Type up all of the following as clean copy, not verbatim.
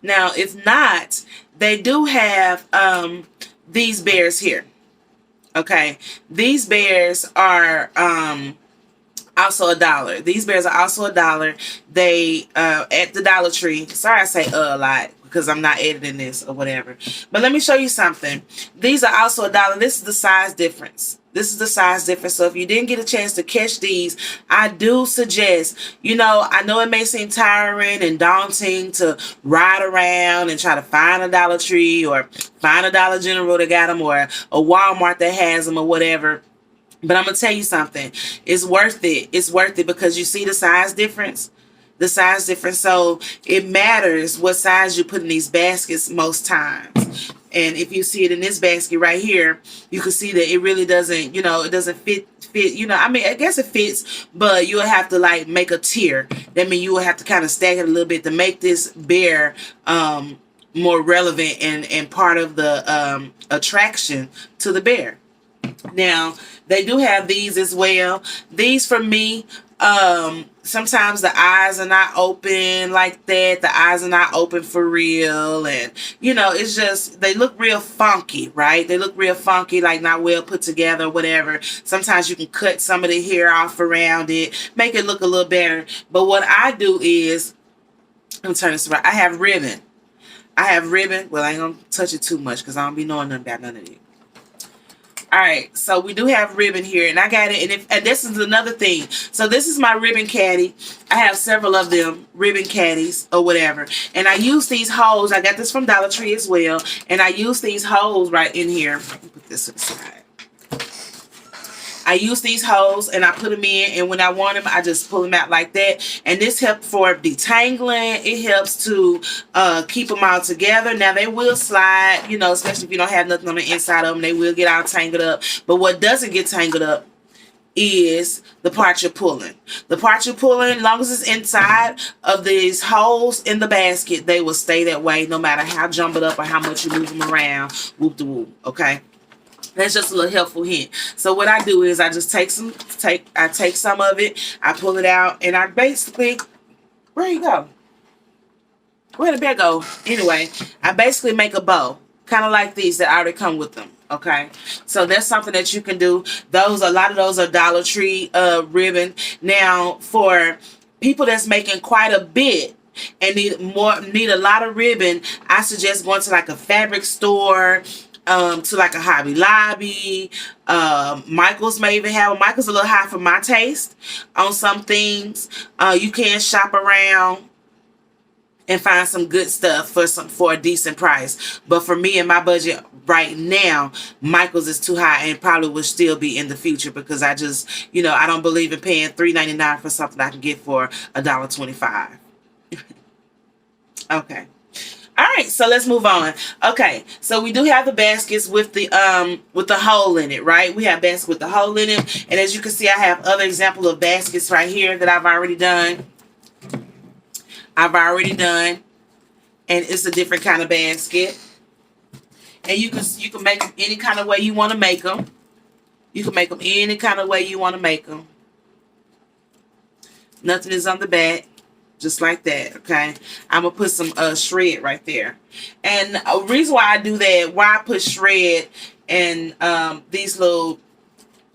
Now, if not, they do have these bears here. Okay, these bears are also $1. These bears are also $1. They at the Dollar Tree. Sorry, I say a lot because I'm not editing this or whatever. But let me show you something. These are also $1. This is the size difference. This is the size difference. So if you didn't get a chance to catch these, I do suggest, I know it may seem tiring and daunting to ride around and try to find a Dollar Tree or find a Dollar General that got them, or a Walmart that has them, or whatever. But I'm going to tell you something. It's worth it. It's worth it because you see the size difference. The size difference. So it matters what size you put in these baskets most times. And if you see it in this basket right here, you can see that it really doesn't, it doesn't fit. I mean, I guess it fits, but you'll have to like make a tier. That means you will have to kind of stack it a little bit to make this bear more relevant and part of the attraction to the bear. Now, they do have these as well. These for me, sometimes the eyes are not open like that. The eyes are not open for real. And, it's just, they look real funky, right? They look real funky, like not well put together or whatever. Sometimes you can cut some of the hair off around it, make it look a little better. But what I do is, let me turn this around. I have ribbon. Well, I ain't going to touch it too much because I don't be knowing nothing about none of it. Alright, so we do have ribbon here, and I got it, and this is another thing. So this is my ribbon caddy. I have several of them, ribbon caddies or whatever. And I use these holes. I got this from Dollar Tree as well. And I use these holes right in here. Put this aside. I use these holes and I put them in, and when I want them, I just pull them out like that. And this helps for detangling. It helps to keep them all together. Now, they will slide, especially if you don't have nothing on the inside of them. They will get all tangled up. But what doesn't get tangled up is the part you're pulling. The part you're pulling, as long as it's inside of these holes in the basket, they will stay that way no matter how jumbled up or how much you move them around. Whoop de whoop, okay? That's just a little helpful hint. So what I do is I just take some of it, I pull it out, and I basically, where you go? Where did the bear go? Anyway, I basically make a bow, kind of like these that already come with them. Okay, so that's something that you can do. A lot of those are Dollar Tree ribbon. Now, for people that's making quite a bit and need a lot of ribbon, I suggest going to like a fabric store, to like a Hobby Lobby. Michael's may even have. Michael's a little high for my taste on some things. You can shop around and find some good stuff for a decent price. But for me and my budget right now, Michael's is too high, and probably will still be in the future because I just, I don't believe in paying $3.99 for something I can get for $1.25. Okay. All right, so let's move on. Okay, so we do have the baskets with the hole in it, right? We have baskets with the hole in it, and as you can see, I have other examples of baskets right here that I've already done. And it's a different kind of basket. And you can make them any kind of way you want to make them. You can make them any kind of way you want to make them. Nothing is on the back. Just like that, okay? I'm going to put some shred right there. And a reason why I do that, why I put shred and these little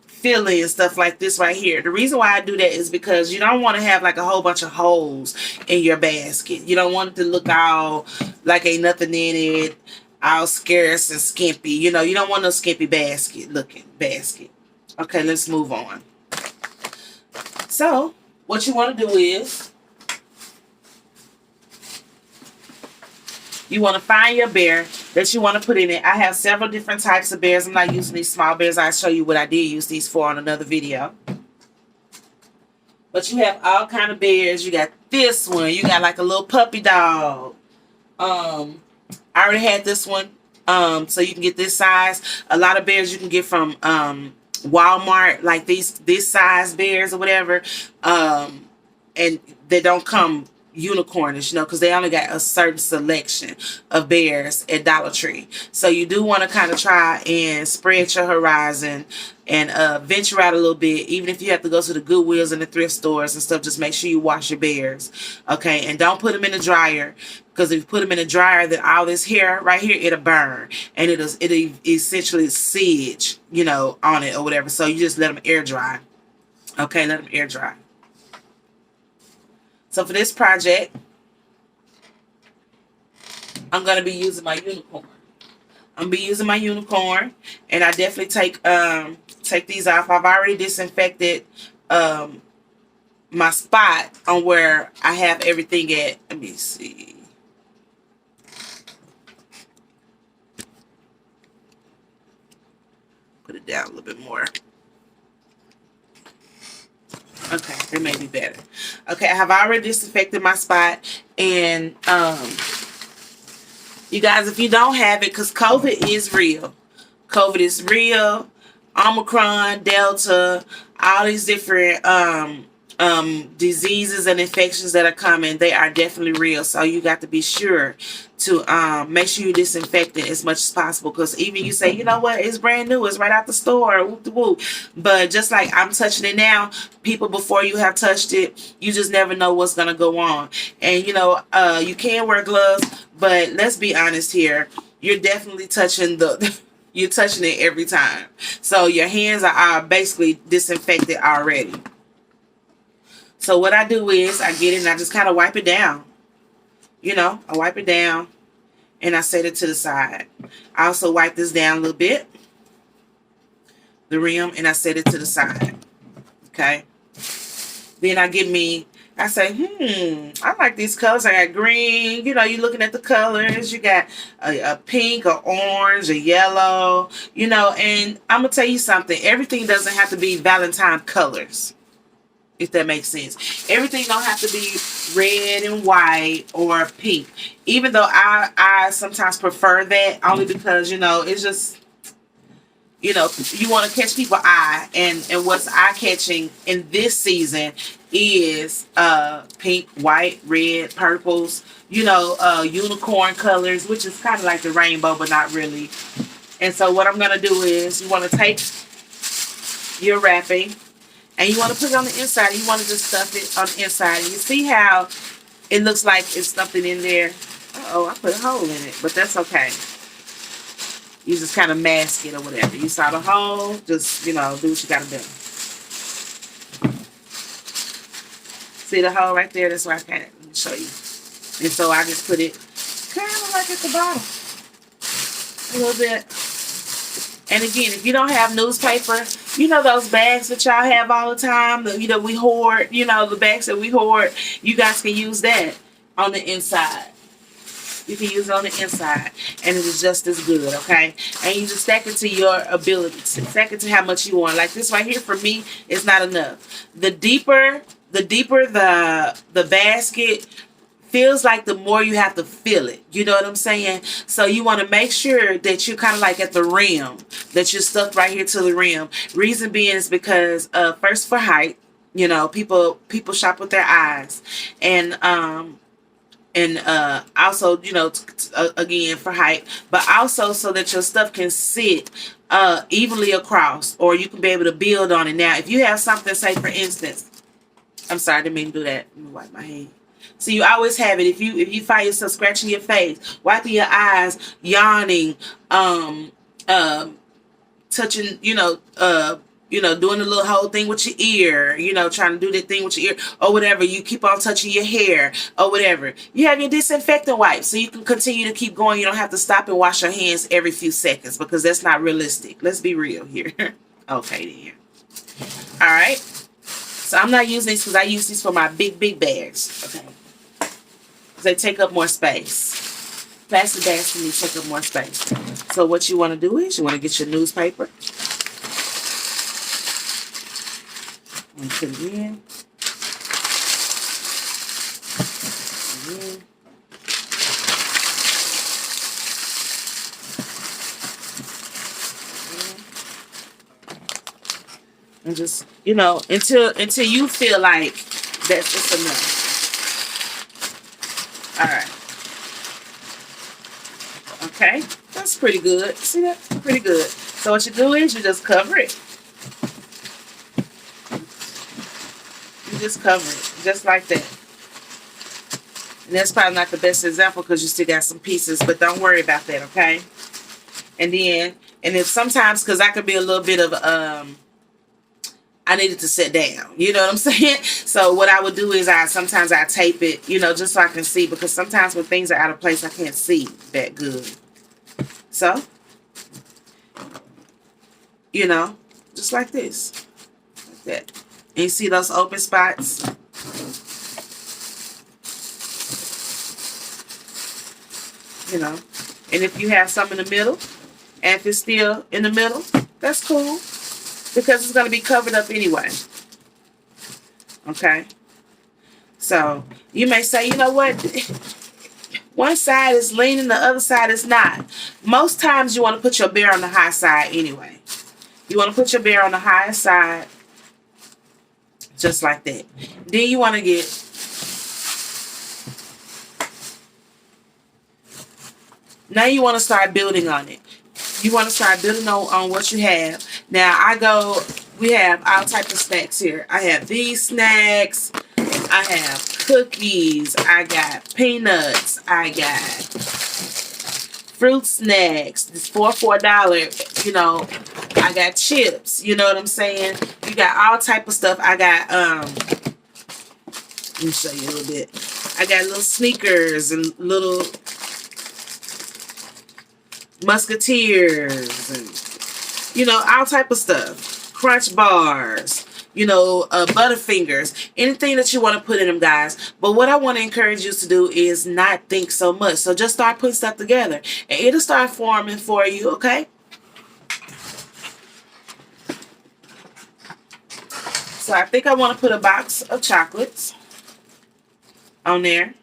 filling and stuff like this right here. The reason why I do that is because you don't want to have like a whole bunch of holes in your basket. You don't want it to look all like ain't nothing in it, all scarce and skimpy. You don't want no skimpy looking basket. Okay, let's move on. So, what you want to do is, you want to find your bear that you want to put in it. I have several different types of bears. I'm not using these small bears. I'll show you what I did use these for on another video. But you have all kind of bears. You got this one. You got like a little puppy dog. I already had this one. So you can get this size. A lot of bears you can get from Walmart, like this size bears or whatever. And they don't come unicornish, because they only got a certain selection of bears at Dollar Tree. So you do want to kind of try and spread your horizon and venture out a little bit. Even if you have to go to the Goodwills and the thrift stores and stuff, just make sure you wash your bears, okay? And don't put them in the dryer, because if you put them in the dryer, then all this hair right here, it'll burn, and it'll essentially siege, on it or whatever. So you just let them air dry, okay? Let them air dry. So for this project, I'm going to be using my unicorn. I'm going to be using my unicorn, and I definitely take these off. I've already disinfected my spot on where I have everything at. Let me see. Put it down a little bit more. Okay, that may be better. Okay, I have already disinfected my spot, and you guys, if you don't have it, because COVID is real. COVID is real. Omicron, Delta, all these different diseases and infections that are coming, they are definitely real. So you got to be sure to make sure you disinfect it as much as possible, because even you say, you know what, it's brand new, it's right out the store, whoop de whoop. But just like I'm touching it now, people before you have touched it, you just never know what's gonna go on. And you can wear gloves, but let's be honest here, you're definitely touching you're touching it every time. So your hands are basically disinfected already. So what I do is I get it and I just kind of wipe it down. I wipe it down and I set it to the side. I also wipe this down a little bit, the rim, and I set it to the side. Okay. Then I say, I like these colors. I got green. You're looking at the colors. You got a pink, a orange, a yellow, and I'm going to tell you something. Everything doesn't have to be Valentine colors, if that makes sense. Everything don't have to be red and white or pink. Even though I sometimes prefer that, only because, it's just, you want to catch people's eye. And what's eye-catching in this season is pink, white, red, purples, unicorn colors, which is kind of like the rainbow, but not really. And so what I'm going to do is you want to take your wrapping, and you want to put it on the inside. You want to just stuff it on the inside. And you see how it looks like it's something in there. Uh-oh, I put a hole in it, but that's okay. You just kind of mask it or whatever. You saw the hole, just, do what you got to do. See the hole right there? That's why I can't show you. And so I just put it kind of like at the bottom. A little bit. And again, if you don't have newspaper, those bags that y'all have all the time, we hoard, the bags that we hoard, you guys can use that on the inside. You can use it on the inside, and it is just as good, okay? And you just stack it to your ability. Stack it to how much you want. Like this right here, for me, is not enough. The deeper the basket feels like, the more you have to fill it. You know what I'm saying? So you want to make sure that you're kind of like at the rim, that you're stuck right here to the rim. Reason being is because first, for height, people shop with their eyes, and also, again, for height, but also so that your stuff can sit evenly across, or you can be able to build on it. Now, if you have something, say for instance, I'm sorry, I didn't mean to do that. Let me wipe my hand. So you always have it. If you find yourself scratching your face, wiping your eyes, yawning, touching, doing the little whole thing with your ear, trying to do that thing with your ear or whatever. You keep on touching your hair or whatever. You have your disinfectant wipes, so you can continue to keep going. You don't have to stop and wash your hands every few seconds, because that's not realistic. Let's be real here. Okay, then. All right. So I'm not using these because I use these for my big bags. Okay. They take up more space. Plastic bags for me take up more space. So what you want to do is you want to get your newspaper. And put it in. And just, until you feel like that's just enough. Okay, that's pretty good. See that? Pretty good. So what you do is you just cover it. You just cover it, just like that. And that's probably not the best example because you still got some pieces, but don't worry about that, okay? And then, and if sometimes, because I could be a little bit of, I needed to sit down, you know what I'm saying? So what I would do is sometimes I tape it, you know, just so I can see, because sometimes when things are out of place, I can't see that good. So, you know, just like this, like that. And you see those open spots? You know, and if you have some in the middle, and if it's still in the middle, that's cool, because it's going to be covered up anyway. Okay, so you may say, you know what, one side is leaning, the other side is not. Most times you want to put your bear on the high side anyway. You want to put your bear on the high side, just like that. Then you want to get, now you want to start building on it. You want to start building on what you have. Now we have all types of snacks here. I have these snacks. I have cookies. I got peanuts. I got fruit snacks. It's $4. You know, I got chips. You know what I'm saying? You got all type of stuff. I got let me show you a little bit. I got little sneakers and little musketeers and, you know, all type of stuff. Crunch bars, you know, Butterfingers, anything that you want to put in them, guys. But what I want to encourage you to do is not think so much. So just start putting stuff together and it'll start forming for you, okay? So I think I want to put a box of chocolates on there.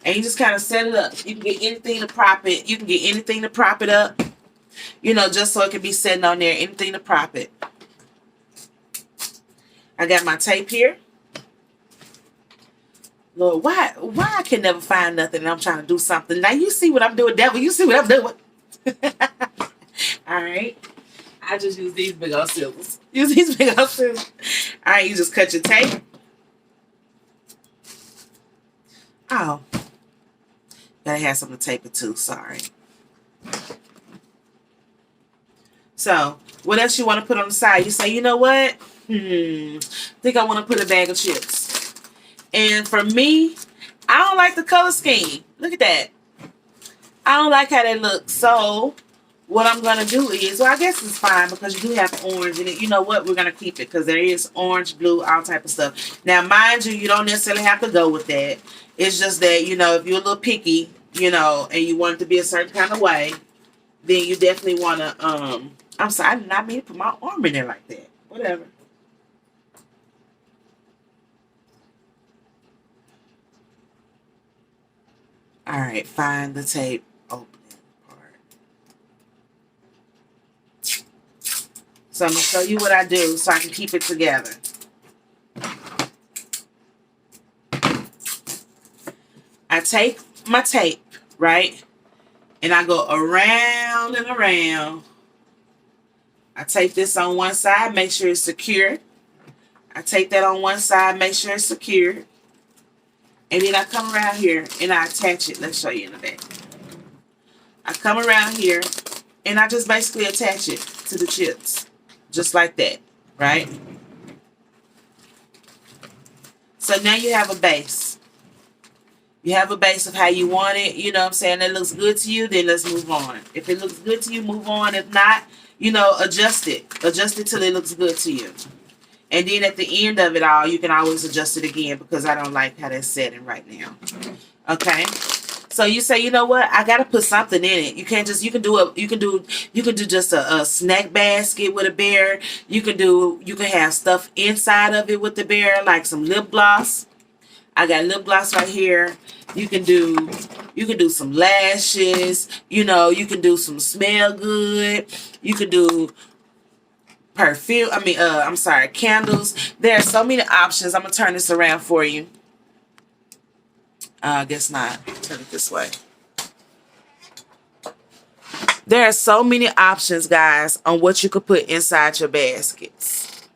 And you just kind of set it up. You can get anything to prop it. You can get anything to prop it up. You know, just so it can be sitting on there. Anything to prop it. I got my tape here. Lord, why I can never find nothing and I'm trying to do something. Now you see what I'm doing, devil. You see what I'm doing. Alright. I just use these big old scissors. Use these big old scissors. Alright, you just cut your tape. Oh. Gotta have something to tape it to, sorry. So, what else you want to put on the side? You say, you know what? I think I want to put a bag of chips. And for me, I don't like the color scheme. Look at that. I don't like how they look. So, what I'm going to do is, well, I guess it's fine because you do have orange in it. You know what? We're going to keep it because there is orange, blue, all type of stuff. Now, mind you, you don't necessarily have to go with that. It's just that, you know, if you're a little picky, you know, and you want it to be a certain kind of way, then you definitely want to, I'm sorry, I did not mean to put my arm in there like that. Whatever. Alright, find the tape opening part. So I'm going to show you what I do so I can keep it together. I take my tape, right? And I go around and around. I take this on one side, make sure it's secure. I take that on one side, make sure it's secure. And then I come around here and I attach it. Let's show you in the back. I come around here and I just basically attach it to the chips. Just like that, right? So now you have a base. You have a base of how you want it. You know what I'm saying? That looks good to you, then let's move on. If it looks good to you, move on. If not, you know, adjust it. Adjust it till it looks good to you. And then at the end of it all, you can always adjust it again because I don't like how that's setting right now. Okay? So you say, you know what? I gotta put something in it. You can't just, you can do just a snack basket with a bear. You can have stuff inside of it with the bear, like some lip gloss. I got lip gloss right here. You can do some lashes. You know, you can do some smell good. You can do perfume. I'm sorry, candles. There are so many options. I'm gonna turn this around for you. I guess not. Turn it this way. There are so many options, guys, on what you could put inside your baskets.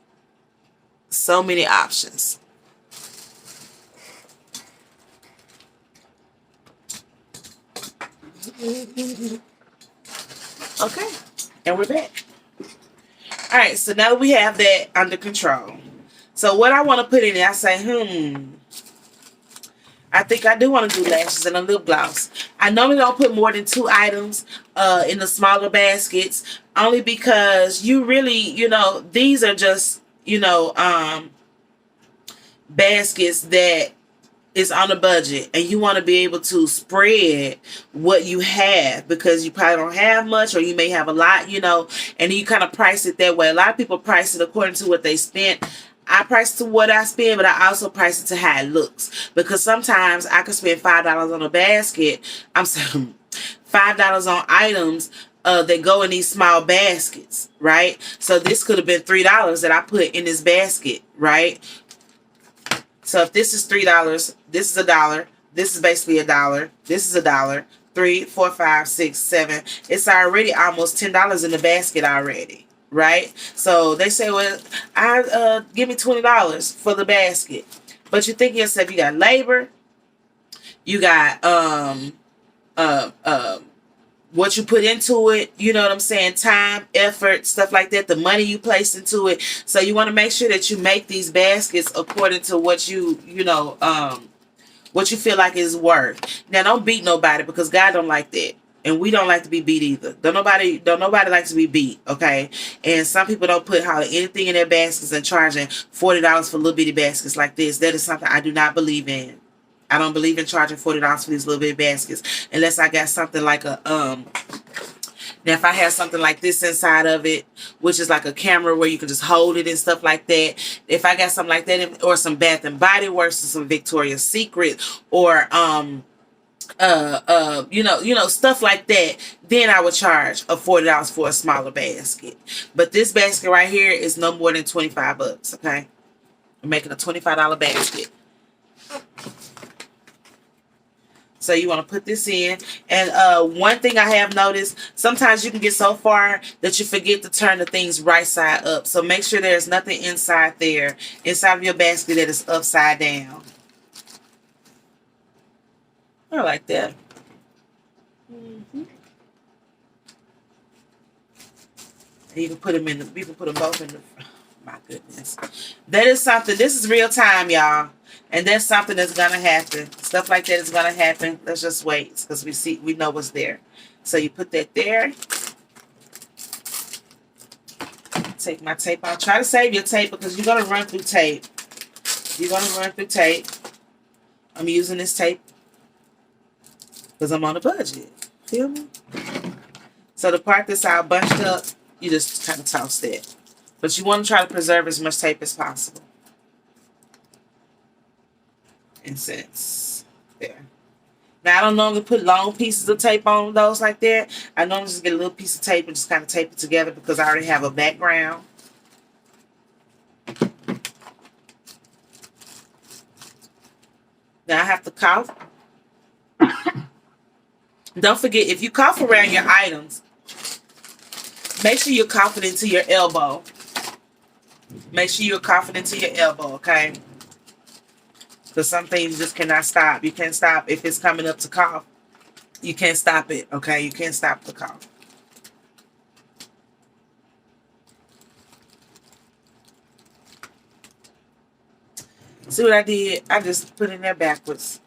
So many options. Okay, and we're back. All right, so now we have that under control. So what I want to put in it, I say, I think I do want to do lashes and a lip gloss. I normally don't put more than 2 items in the smaller baskets, only because you really, these are just, baskets that is on a budget, and you want to be able to spread what you have, because you probably don't have much, or you may have a lot, and you kind of price it that way. A lot of people price it according to what they spent. I price it to what I spend, but I also price it to how it looks, because sometimes I could spend $5 on a basket. I'm saying $5 on items that go in these small baskets, right? So this could have been $3 that I put in this basket, right? So if this is $3, this is $1. This is basically $1. This is $1. 3, 4, 5, 6, 7. It's already almost $10 in the basket already, right? So they say, well, give me $20 for the basket. But you think to yourself, you got labor, you got what you put into it, you know what I'm saying, time, effort, stuff like that, the money you place into it. So you want to make sure that you make these baskets according to what what you feel like is worth. Now, don't beat nobody, because God don't like that. And we don't like to be beat either. Don't nobody like to be beat, okay? And some people don't put hardly anything in their baskets and charging $40 for little bitty baskets like this. That is something I do not believe in. I don't believe in charging $40 for these little bitty baskets, unless I got something like a now if I have something like this inside of it, which is like a camera where you can just hold it and stuff like that. If I got something like that, or some Bath and Body Works, or some Victoria's Secret, or stuff like that, then I would charge $40 for a smaller basket. But this basket right here is no more than 25 bucks, okay? I'm making a $25 basket. So you want to put this in. And one thing I have noticed, sometimes you can get so far that you forget to turn the things right side up. So make sure there's nothing inside there, inside of your basket, that is upside down. I like that. You can put them in you can put them both in the, my goodness. That is something, this is real time, y'all. And that's something that's gonna happen. Stuff like that is gonna happen. Let's just wait, because we know what's there. So you put that there. Take my tape out. Try to save your tape, because you're gonna run through tape. You're gonna run through tape. I'm using this tape because I'm on a budget. Feel me? So the part that's all bunched up, you just kind of toss that. But you want to try to preserve as much tape as possible. And since there. Now, I don't normally put long pieces of tape on those like that. I normally just get a little piece of tape and just kind of tape it together, because I already have a background. Now I have to cough. Don't forget, if you cough around your items, make sure you're coughing into your elbow. Make sure you're coughing into your elbow, okay? Because some things just cannot stop. You can't stop if it's coming up to cough. You can't stop it, okay? You can't stop the cough. See what I did? I just put in there backwards.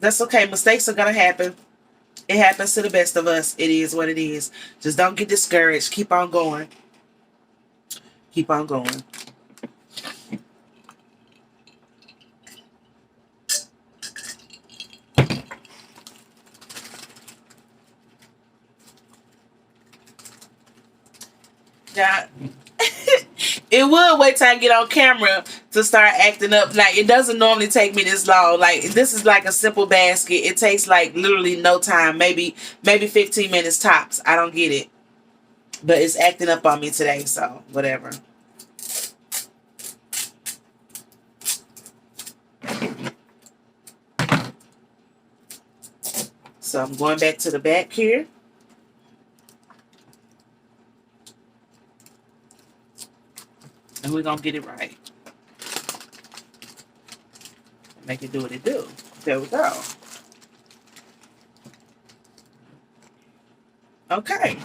That's okay. Mistakes are going to happen. It happens to the best of us. It is what it is. Just don't get discouraged. Keep on going. Keep on going. Now, it would wait till I get on camera to start acting up. Like, it doesn't normally take me this long. Like, this is like a simple basket. It takes like literally no time. Maybe 15 minutes tops. I don't get it. But it's acting up on me today, so whatever. So I'm going back to the back here. And we're going to get it right. Make it do what it do. There we go. Okay.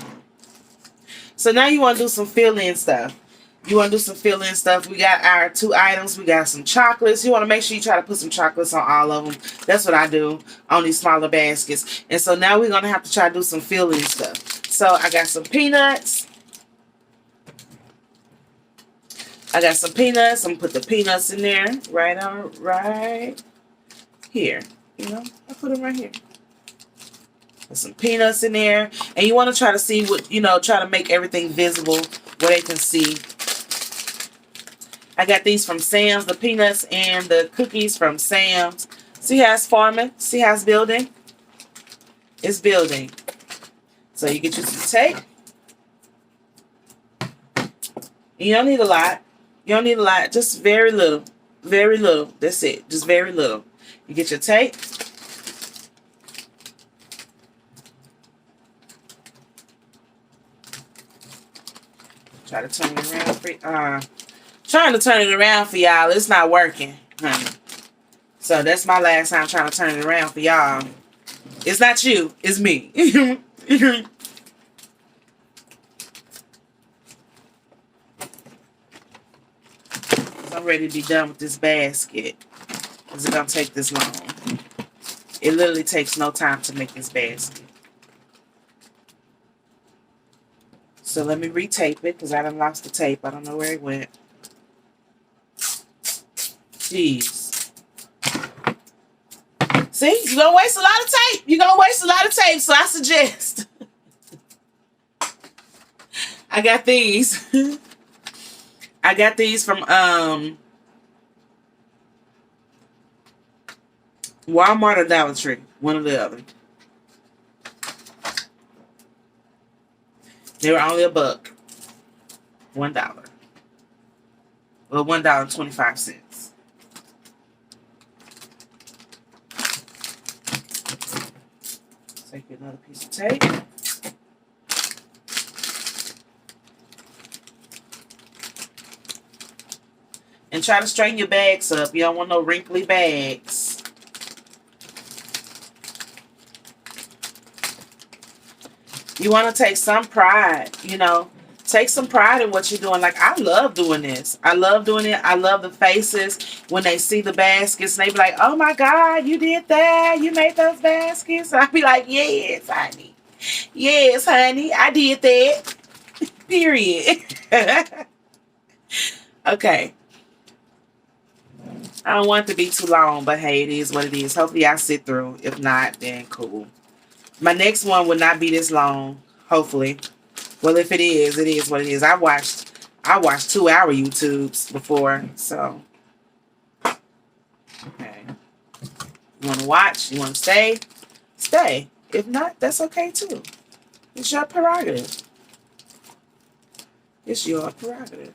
So now you want to do some fill-in stuff. You want to do some fill-in stuff. We got our 2 items. We got some chocolates. You want to make sure you try to put some chocolates on all of them. That's what I do on these smaller baskets. And so now we're going to have to try to do some fill-in stuff. So I got some peanuts. I'm going to put the peanuts in there right here. You know, I put them right here. Put some peanuts in there. And you want to try to see what, you know, try to make everything visible where they can see. I got these from Sam's, the peanuts and the cookies from Sam's. See how it's forming? See how it's building? It's building. So you get your tape. You don't need a lot. You don't need a lot. Just very little. Very little. That's it. Just very little. You get your tape. Try to turn it around for trying to turn it around for y'all. It's not working, honey. So that's my last time trying to turn it around for y'all. It's not you. It's me. I'm ready to be done with this basket. Is it gonna take this long? It literally takes no time to make this basket. So let me retape it because I done lost the tape. I don't know where it went. Jeez. See, you're gonna waste a lot of tape. You're gonna waste a lot of tape, so I suggest. I got these. I got these from Walmart or Dollar Tree. One or the other. They were only $1. $1. Well, $1.25. Take another piece of tape. And try to straighten your bags up. You don't want no wrinkly bags. You want to take some pride, you know. Take some pride in what you're doing. Like, I love doing this. I love doing it. I love the faces when they see the baskets. And they be like, oh, my God, you did that. You made those baskets. I be like, yes, honey. Yes, honey. I did that. Period. Okay. I don't want it to be too long, but hey, it is what it is. Hopefully I sit through. If not, then cool. My next one will not be this long, hopefully. Well, if it is what it is. I watched 2-hour YouTubes before, so. Okay. You want to watch? You want to stay? Stay. If not, that's okay too. It's your prerogative. It's your prerogative.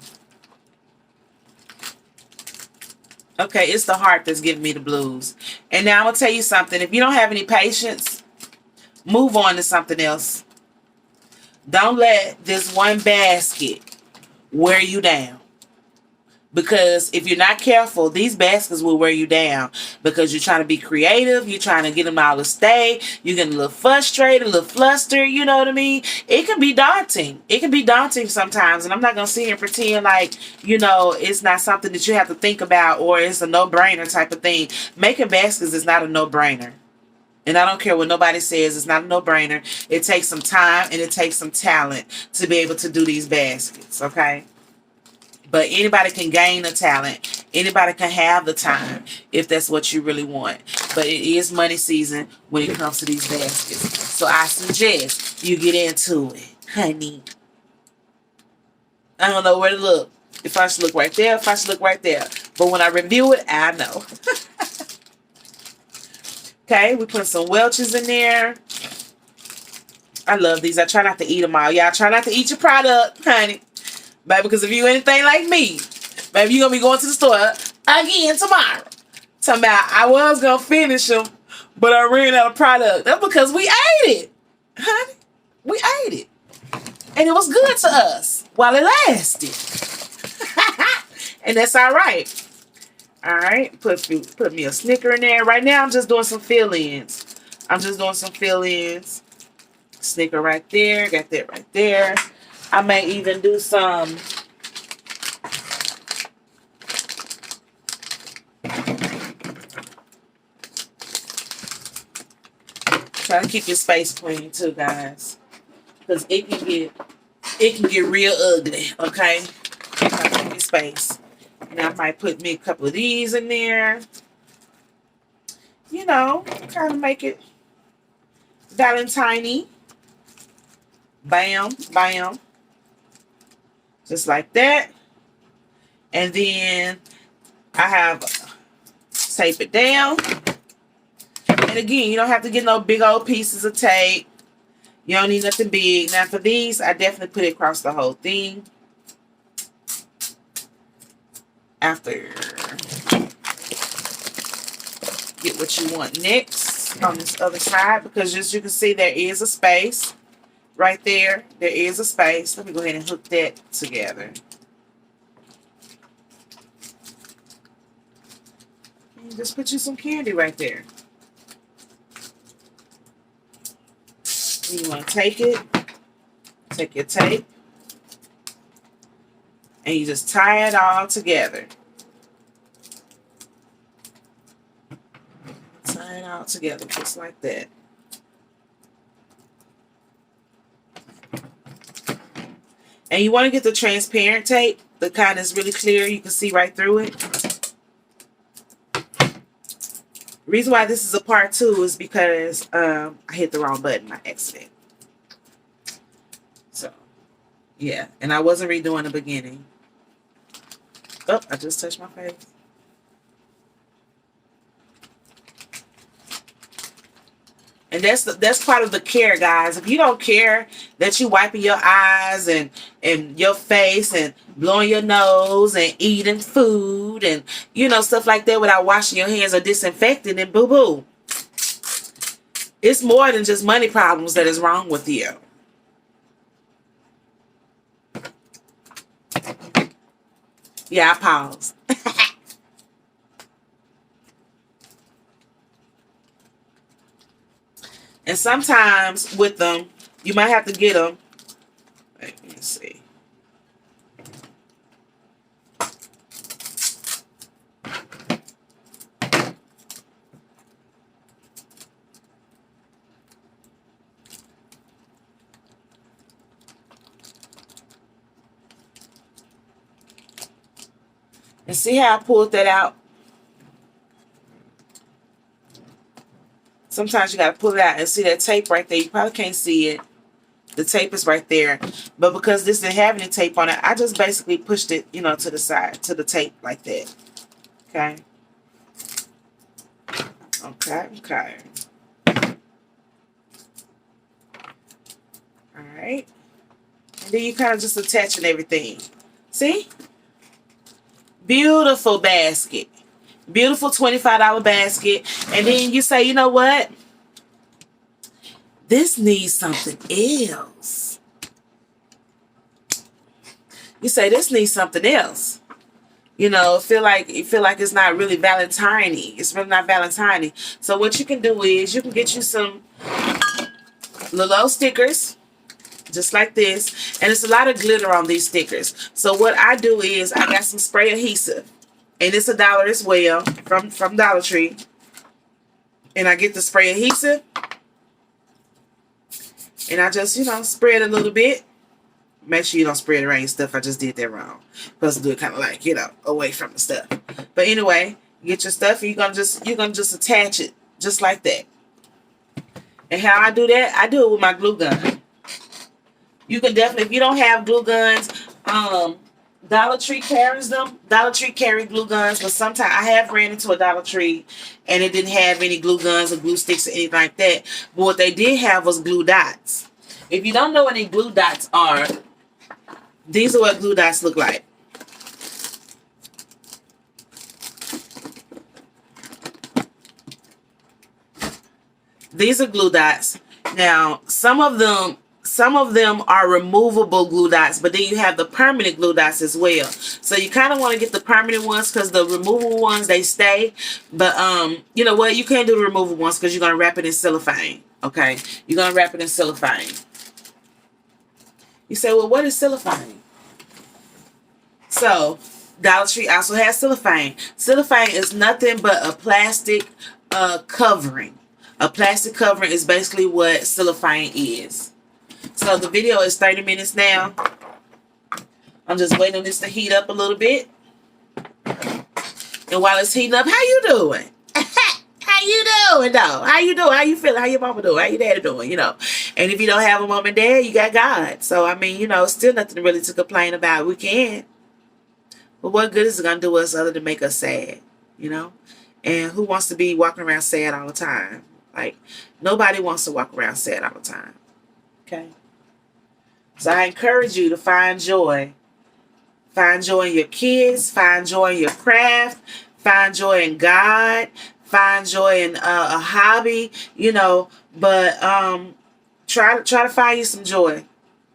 Okay, it's the heart that's giving me the blues. And now I'm going to tell you something. If you don't have any patience, move on to something else. Don't let this one basket wear you down. Because if you're not careful, these baskets will wear you down. Because you're trying to be creative. You're trying to get them all to stay. You're getting a little frustrated, a little flustered. You know what I mean? It can be daunting. It can be daunting sometimes. And I'm not going to sit here and pretend like, you know, it's not something that you have to think about. Or it's a no-brainer type of thing. Making baskets is not a no-brainer. And I don't care what nobody says. It's not a no-brainer. It takes some time and it takes some talent to be able to do these baskets. Okay? But anybody can gain the talent. Anybody can have the time if that's what you really want. But it is money season when it comes to these baskets. So I suggest you get into it, honey. I don't know where to look. If I should look right there, if I should look right there. But when I review it, I know. Okay, we put some Welch's in there. I love these. I try not to eat them all. Y'all try not to eat your product, honey. Baby, because if you anything like me, baby, you're going to be going to the store again tomorrow. Talking about I was going to finish them, But I ran out of product. That's because we ate it, honey. We ate it. And it was good to us while it lasted. And that's all right. All right. Put me a Snicker in there. Right now, I'm just doing some fill-ins. Snicker right there. Got that right there. I may even do some try to keep your space clean too, guys. Because it can get real ugly, okay? Try to keep your space. And I might put me a couple of these in there. You know, kind of make it Valentine-y. Bam, bam. Just like that. And then I have tape it down. And again, you don't have to get no big old pieces of tape. You don't need nothing big. Now for these, I definitely put it across the whole thing. After get what you want next on this other side, because as you can see, there is a space right there. There is a space. Let me go ahead and hook that together. And just put you some candy right there. And you want to take your tape, and you just tie it all together. Tie it all together just like that. And you want to get the transparent tape, the kind that's really clear, you can see right through it. The reason why this is a part 2 is because I hit the wrong button by accident. So, yeah. And I wasn't redoing the beginning. Oh, I just touched my face. And that's part of the care, guys. If you don't care that you wiping your eyes and your face and blowing your nose and eating food and, you know, stuff like that without washing your hands or disinfecting, then boo-boo. It's more than just money problems that is wrong with you. Yeah, I paused. And sometimes with them, you might have to get them. Wait, let me see. And see how I pulled that out? Sometimes you got to pull it out and see that tape right there. You probably can't see it. The tape is right there. But because this didn't have any tape on it, I just basically pushed it, you know, to the side, to the tape like that. Okay? Okay, okay. Alright. And then you kind of just attaching everything. See? Beautiful basket. Beautiful $25 basket. And then you say, you know what? This needs something else. You say this needs something else. You know, feel like it's not really Valentine-y. It's really not Valentine-y. So what you can do is you can get you some little stickers. Just like this. And it's a lot of glitter on these stickers. So what I do is I got some spray adhesive. And it's $1 as well from Dollar Tree. And I get the spray adhesive. And I just, you know, spread a little bit. Make sure you don't spread around your stuff. I just did that wrong. Supposed to do it kind of like, you know, away from the stuff. But anyway, get your stuff and you're gonna just attach it just like that. And how I do that, I do it with my glue gun. You can definitely, if you don't have glue guns, Dollar Tree carries them. Dollar Tree carry glue guns, but sometimes I have ran into a Dollar Tree and it didn't have any glue guns or glue sticks or anything like that. But what they did have was glue dots. If you don't know what any glue dots are, these are what glue dots look like. These are glue dots. Now, some of them are removable glue dots, but then you have the permanent glue dots as well. So you kind of want to get the permanent ones because the removable ones, they stay. But you know what? You can't do the removable ones because you're going to wrap it in cellophane. Okay? You're going to wrap it in cellophane. You say, well, what is cellophane? So, Dollar Tree also has cellophane. Cellophane is nothing but a plastic covering. A plastic covering is basically what cellophane is. So the video is 30 minutes now. I'm just waiting on this to heat up a little bit. And while it's heating up, how you doing? How you doing, though? How you doing? How you feeling? How your mama doing? How your daddy doing? You know. And if you don't have a mom and dad, you got God. So, I mean, you know, still nothing really to complain about. We can. But what good is it going to do us other than make us sad? You know? And who wants to be walking around sad all the time? Like, nobody wants to walk around sad all the time. Okay? So I encourage you to find joy. Find joy in your kids. Find joy in your craft. Find joy in God. Find joy in a hobby. You know, but try to find you some joy.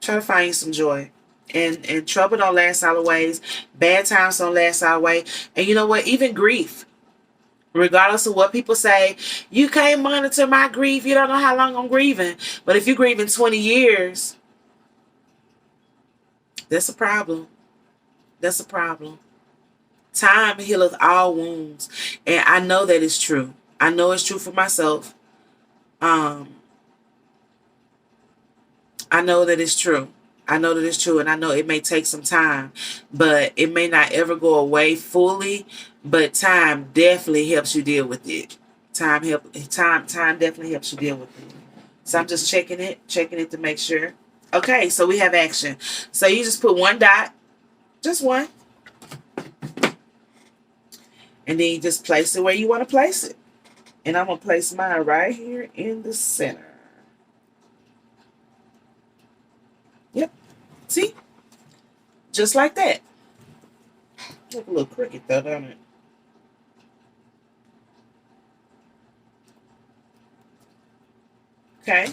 Try to find you some joy. And trouble don't last always. Bad times don't last always. And you know what? Even grief. Regardless of what people say, you can't monitor my grief. You don't know how long I'm grieving. But if you're grieving 20 years, that's a problem. That's a problem. Time healeth all wounds. And I know that it's true. I know it's true for myself. I know that it's true. I know that it's true, and I know it may take some time, but it may not ever go away fully, but time definitely helps you deal with it. Time definitely helps you deal with it. So I'm just checking it to make sure. Okay, so we have action. So you just put one dot, just one, and then you just place it where you want to place it. And I'm going to place mine right here in the center. Yep. See? Just like that. Look a little crooked though, don't it? Okay.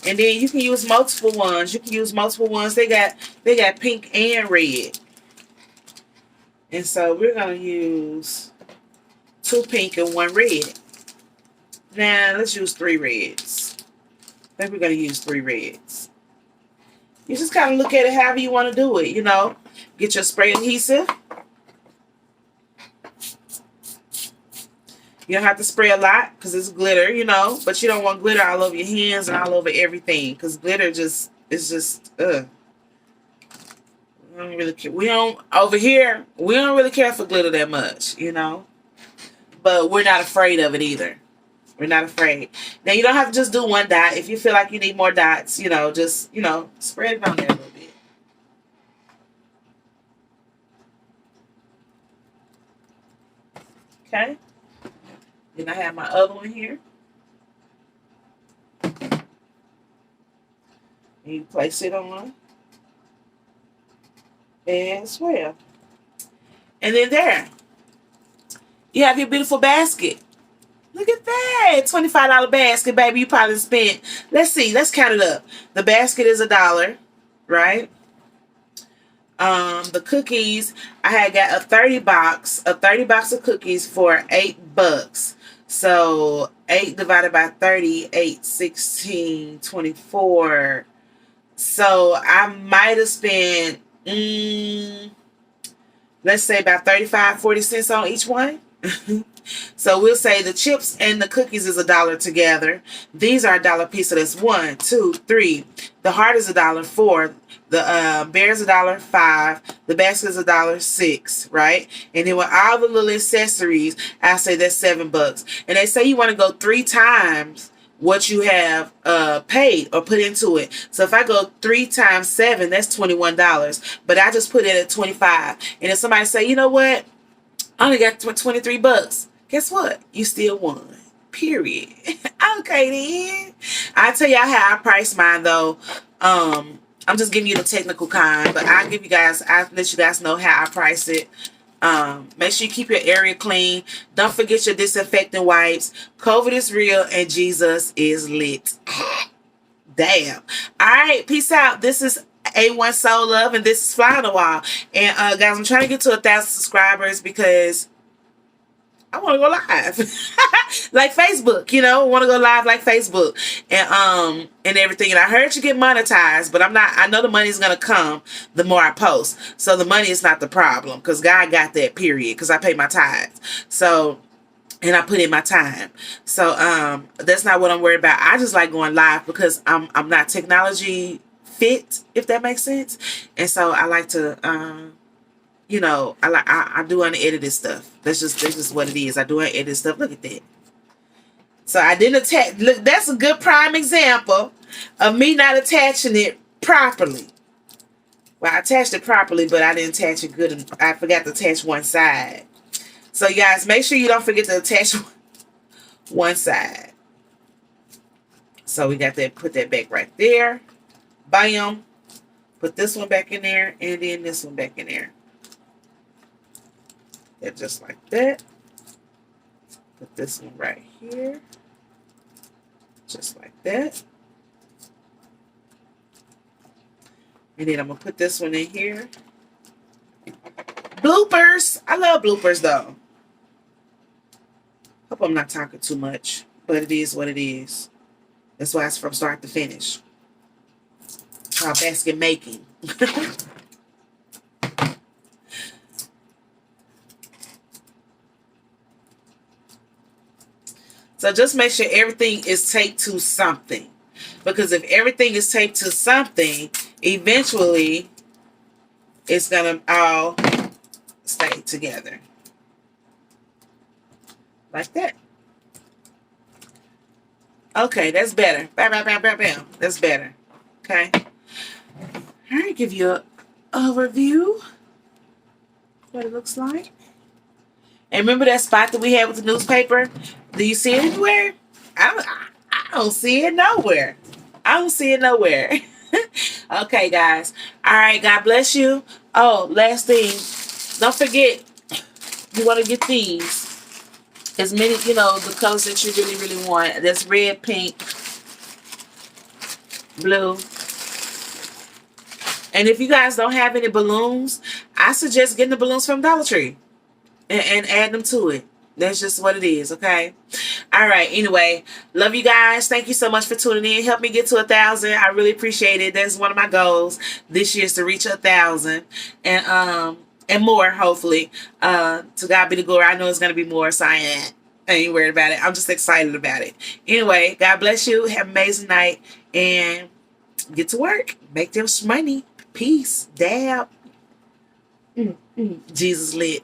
And then you can use multiple ones. You can use multiple ones. They got pink and red. And so we're going to use 2 pink and 1 red. Now let's use 3 reds. I think we're going to use 3 reds. You just kind of look at it however you want to do it, you know. Get your spray adhesive. You don't have to spray a lot because it's glitter, you know. But you don't want glitter all over your hands and all over everything because glitter is just, ugh. We don't really care. Over here, we don't really care for glitter that much, you know. But we're not afraid of it either. We're not afraid. Now, you don't have to just do 1 dot. If you feel like you need more dots, you know, just, you know, spread it on there a little bit. Okay. Then I have my other one here. And you place it on as well. And then there. You have your beautiful basket. Look at that. $25 basket, baby. You probably spent, let's see, let's count it up. The basket is $1, right? The cookies, I had got a 30 box of cookies for $8. So 8 divided by 30, 8, 16, 24. So I might have spent, let's say about 35, 40 cents on each one. So we'll say the chips and the cookies is $1 together. These are $1 piece. So that's 1, 2, 3. The heart is $1, 4. The bear is $1.05. The basket is $1.06, right? And then with all the little accessories, I say that's $7. And they say you want to go 3 times what you have paid or put into it. So if I go 3 times 7, that's $21. But I just put it at 25. And if somebody say, you know what? I only got $23. Guess what? You still won. Period. Okay then. I'll tell y'all how I price mine though. I'm just giving you the technical kind, but I'll let you guys know how I price it. Make sure you keep your area clean. Don't forget your disinfectant wipes. COVID is real and Jesus is lit. Damn. All right, peace out. This is A1 Soul Love, and this is Fly on the Wall. And guys, I'm trying to get to 1,000 subscribers because I want to go live. Like Facebook, you know, want to go live like Facebook and everything. And I heard you get monetized, but I'm not. I know the money's gonna come the more I post. So the money is not the problem, because God got that, period. Because I pay my tithes. So, and I put in my time. So that's not what I'm worried about. I just like going live because I'm not technology fit, if that makes sense. And so I like to you know, I do unedited stuff. That's just what it is. I do unedited stuff. Look at that. So I didn't attach. Look, that's a good prime example of me not attaching it properly. Well, I attached it properly, but I didn't attach it good. I forgot to attach one side. So you guys, make sure you don't forget to attach one side. So we got that. Put that back right there. Bam. Put this one back in there, and then this one back in there. And just like that. Put this one right here. Just like that. And then I'm going to put this one in here. Bloopers. I love bloopers though. Hope I'm not talking too much. But it is what it is. That's why it's from start to finish. Basket making. So just make sure everything is taped to something. Because if everything is taped to something, eventually it's going to all stay together. Like that. Okay, that's better. Bam, bam, bam, bam, bam. That's better. Okay. All right, give you an overview. What it looks like. And remember that spot that we had with the newspaper? Do you see it anywhere? I don't see it nowhere. I don't see it nowhere. Okay, guys. All right, God bless you. Oh, last thing. Don't forget, you want to get these. As many, you know, the colors that you really, really want. That's red, pink, blue. And if you guys don't have any balloons, I suggest getting the balloons from Dollar Tree. And add them to it. That's just what it is, okay? All right, anyway, love you guys. Thank you so much for tuning in. Help me get to 1,000. I really appreciate it. That's one of my goals this year, is to reach 1,000 and more, hopefully. To God be the glory. I know it's going to be more, so I ain't worried about it. I'm just excited about it. Anyway, God bless you. Have an amazing night and get to work. Make them money. Peace. Dab. Jesus lit.